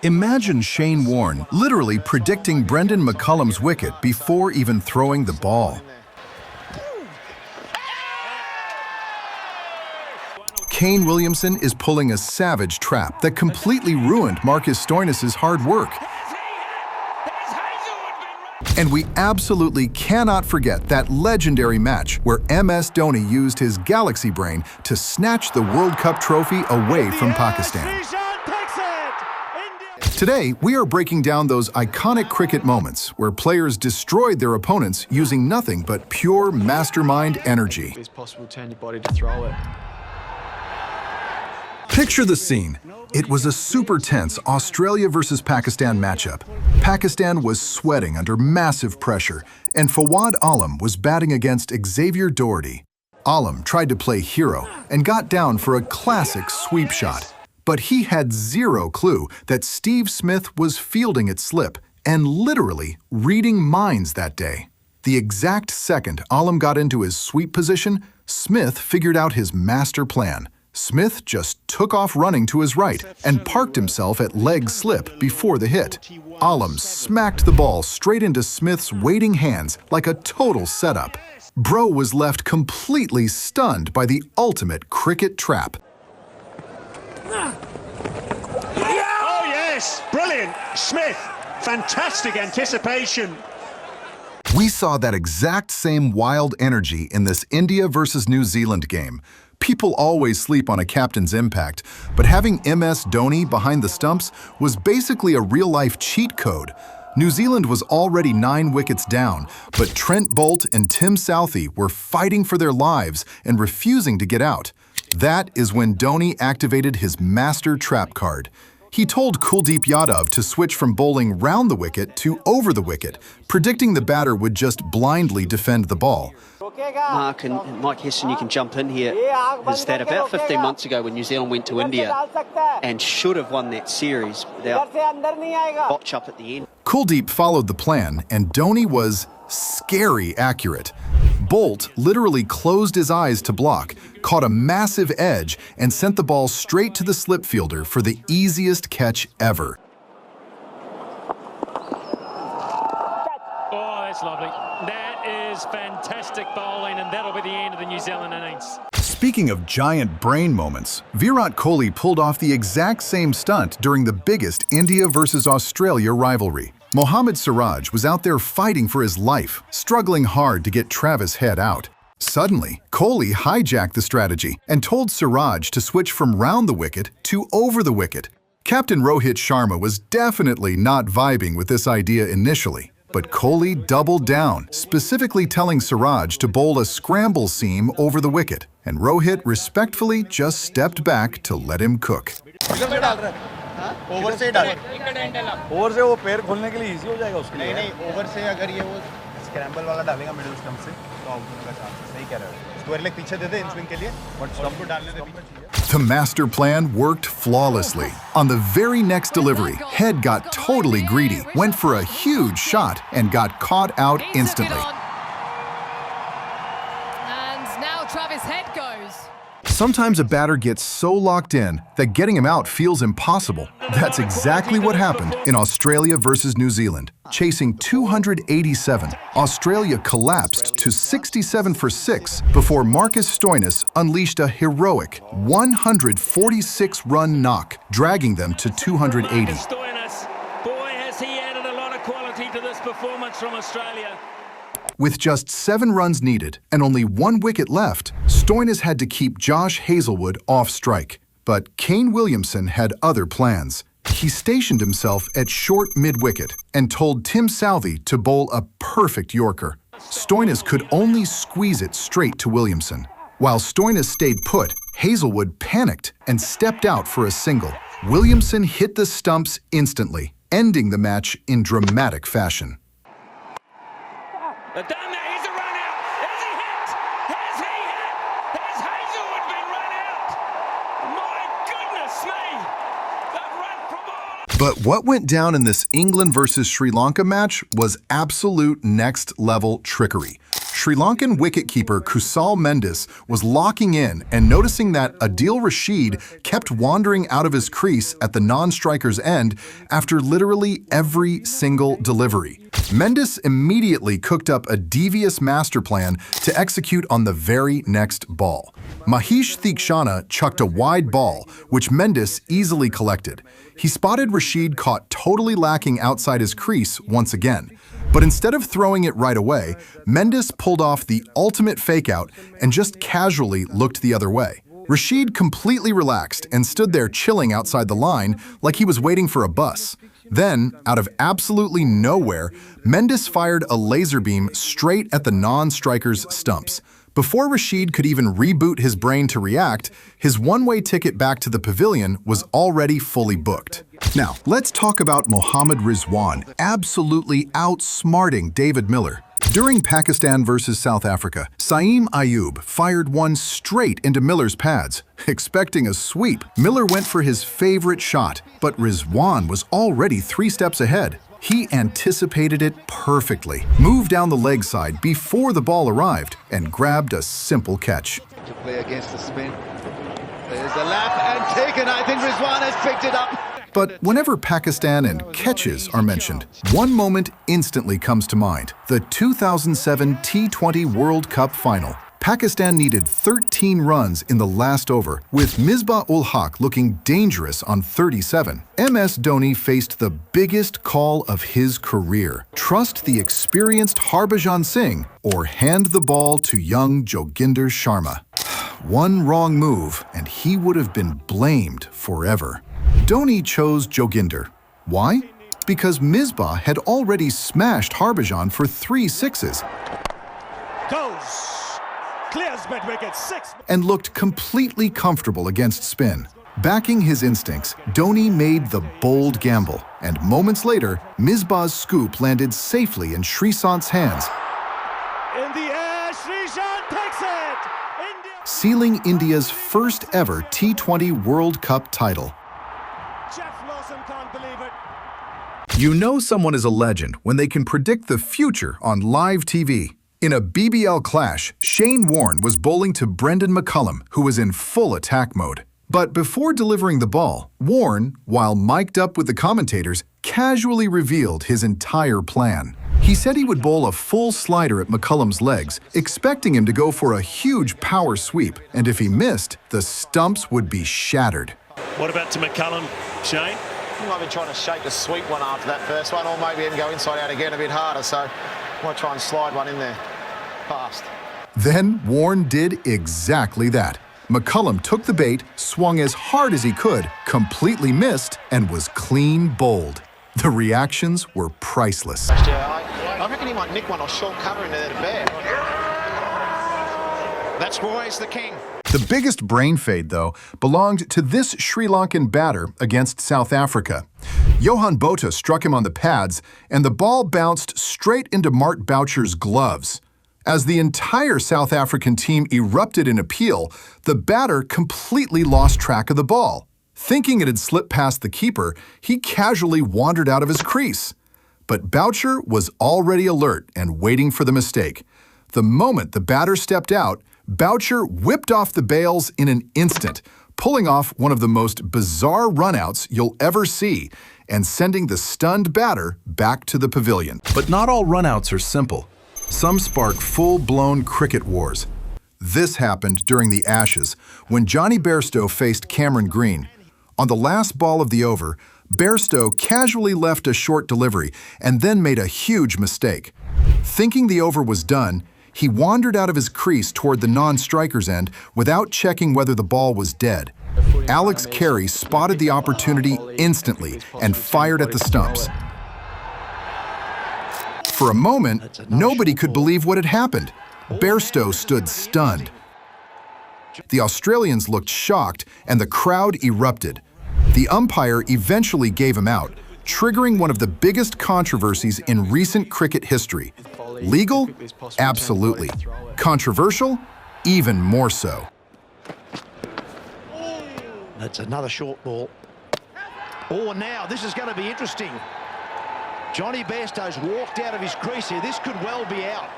Imagine Shane Warne literally predicting Brendan McCullum's wicket before even throwing the ball. Kane Williamson is pulling a savage trap that completely ruined Marcus Stoinis's hard work. And we absolutely cannot forget that legendary match where MS Dhoni used his galaxy brain to snatch the World Cup trophy away from Pakistan. Today, we are breaking down those iconic cricket moments where players destroyed their opponents using nothing but pure mastermind energy. It's possible to turn your body to throw it. Picture the scene. It was a super tense Australia versus Pakistan matchup. Pakistan was sweating under massive pressure, and Fawad Alam was batting against Xavier Doherty. Alam tried to play hero and got down for a classic sweep shot. But he had zero clue that Steve Smith was fielding its slip and literally reading minds that day. The exact second Alam got into his sweep position, Smith figured out his master plan. Smith just took off running to his right and parked himself at leg slip before the hit. Alam smacked the ball straight into Smith's waiting hands like a total setup. Bro was left completely stunned by the ultimate cricket trap. Oh yes, brilliant. Smith, fantastic anticipation. We saw that exact same wild energy in this India versus New Zealand game. People always sleep on a captain's impact, but having MS Dhoni behind the stumps was basically a real-life cheat code. New Zealand was already 9 wickets down, but Trent Boult and Tim Southee were fighting for their lives and refusing to get out. That is when Dhoni activated his master trap card. He told Kuldeep Yadav to switch from bowling round the wicket to over the wicket, predicting the batter would just blindly defend the ball. Mark and Mike Heston, you can jump in here, is that about 15 months ago when New Zealand went to India and should have won that series without botch up at the end. Kuldeep followed the plan, and Dhoni was scary accurate. Boult literally closed his eyes to block, caught a massive edge, and sent the ball straight to the slip fielder for the easiest catch ever. Oh, that's lovely. That is fantastic bowling, and that'll be the end of the New Zealand innings. Speaking of giant brain moments, Virat Kohli pulled off the exact same stunt during the biggest India versus Australia rivalry. Mohammad Siraj was out there fighting for his life, struggling hard to get Travis Head out. Suddenly, Kohli hijacked the strategy and told Siraj to switch from round the wicket to over the wicket. Captain Rohit Sharma was definitely not vibing with this idea initially, but Kohli doubled down, specifically telling Siraj to bowl a scramble seam over the wicket, and Rohit respectfully just stepped back to let him cook. Over से डाल over से वो पैर खोलने के लिए easy हो जाएगा उसके लिए नहीं ओवर से अगर ये वो स्क्रैम्बल वाला डालेगा मिडिल स्टंप से तो आउट होने का चांस है सही कह रहा है स्क्वायर लेग पीछे दे दे इन स्विंग के लिए बट स्टंप को डालने दे पीछे. The master plan worked flawlessly. On the very next delivery, Head got totally greedy, went for a huge shot, and got caught out instantly. And now Travis Head goes. Sometimes a batter gets so locked in that getting him out feels impossible. That's exactly what happened in Australia versus New Zealand. Chasing 287, Australia collapsed to 67 for 6 before Marcus Stoinis unleashed a heroic 146-run knock, dragging them to 280. Stoinis, boy, has he added a lot of quality to this performance from Australia. With just 7 runs needed and only 1 wicket left, Stoinis had to keep Josh Hazlewood off strike. But Kane Williamson had other plans. He stationed himself at short mid-wicket and told Tim Southee to bowl a perfect Yorker. Stoinis could only squeeze it straight to Williamson. While Stoinis stayed put, Hazlewood panicked and stepped out for a single. Williamson hit the stumps instantly, ending the match in dramatic fashion. They've done that. Here's a run out. Has he hit? Has he hit? Has Hazlewood been run out? My goodness me. They've run from all. But what went down in this England versus Sri Lanka match was absolute next-level trickery. Sri Lankan wicketkeeper Kusal Mendis was locking in and noticing that Adil Rashid kept wandering out of his crease at the non-striker's end after literally every single delivery. Mendis immediately cooked up a devious master plan to execute on the very next ball. Mahesh Theekshana chucked a wide ball, which Mendis easily collected. He spotted Rashid caught totally lacking outside his crease once again. But instead of throwing it right away, Mendis pulled off the ultimate fake-out and just casually looked the other way. Rashid completely relaxed and stood there chilling outside the line like he was waiting for a bus. Then, out of absolutely nowhere, Mendis fired a laser beam straight at the non-striker's stumps. Before Rashid could even reboot his brain to react, his one-way ticket back to the pavilion was already fully booked. Now, let's talk about Mohammad Rizwan absolutely outsmarting David Miller. During Pakistan versus South Africa, Saeem Ayub fired one straight into Miller's pads. Expecting a sweep, Miller went for his favorite shot, but Rizwan was already 3 steps ahead. He anticipated it perfectly, moved down the leg side before the ball arrived, and grabbed a simple catch. To play against the spin. There's a lap and taken. I think Rizwan has picked it up. But whenever Pakistan and catches are mentioned, one moment instantly comes to mind: the 2007 T20 World Cup final. Pakistan needed 13 runs in the last over, with Misbah-ul-Haq looking dangerous on 37. MS Dhoni faced the biggest call of his career: trust the experienced Harbhajan Singh or hand the ball to young Joginder Sharma. One wrong move, and he would have been blamed forever. Dhoni chose Joginder. Why? Because Misbah had already smashed Harbhajan for 3 sixes. Goes. Clears mid-wicket, 6. And looked completely comfortable against spin. Backing his instincts, Dhoni made the bold gamble, and moments later, Misbah's scoop landed safely in Sreesant's hands, In the air, Sreesant takes it! India. sealing India's first ever T20 World Cup title. Jeff Lawson can't believe it. You know someone is a legend when they can predict the future on live TV. In a BBL clash, Shane Warne was bowling to Brendan McCullum, who was in full attack mode. But before delivering the ball, Warne, while mic'd up with the commentators, casually revealed his entire plan. He said he would bowl a full slider at McCullum's legs, expecting him to go for a huge power sweep, and if he missed, the stumps would be shattered. What about to McCullum, Shane? He might be trying to shape a sweep one after that first one, or maybe even go inside out again a bit harder, so I might try and slide one in there. Fast. Then Warne did exactly that. McCullum took the bait, swung as hard as he could, completely missed, and was clean bowled. The reactions were priceless. I reckon he might nick one or short cover into there to bear. That's Roy's the king. The biggest brain fade, though, belonged to this Sri Lankan batter against South Africa. Johan Botha struck him on the pads, and the ball bounced straight into Mart Boucher's gloves. As the entire South African team erupted in appeal, the batter completely lost track of the ball. Thinking it had slipped past the keeper, he casually wandered out of his crease. But Boucher was already alert and waiting for the mistake. The moment the batter stepped out, Boucher whipped off the bails in an instant, pulling off one of the most bizarre runouts you'll ever see and sending the stunned batter back to the pavilion. But not all runouts are simple. Some spark full-blown cricket wars. This happened during the Ashes, when Johnny Bairstow faced Cameron Green. On the last ball of the over, Bairstow casually left a short delivery and then made a huge mistake. Thinking the over was done, he wandered out of his crease toward the non-striker's end without checking whether the ball was dead. Alex Carey spotted the opportunity instantly and fired at the stumps. For a moment, nobody could believe what had happened. Bairstow stood stunned. The Australians looked shocked, and the crowd erupted. The umpire eventually gave him out, triggering one of the biggest controversies in recent cricket history. Legal? Absolutely. Controversial? Even more so. That's another short ball. Oh, now this is going to be interesting. Johnny Bairstow's walked out of his crease here. This could well be out.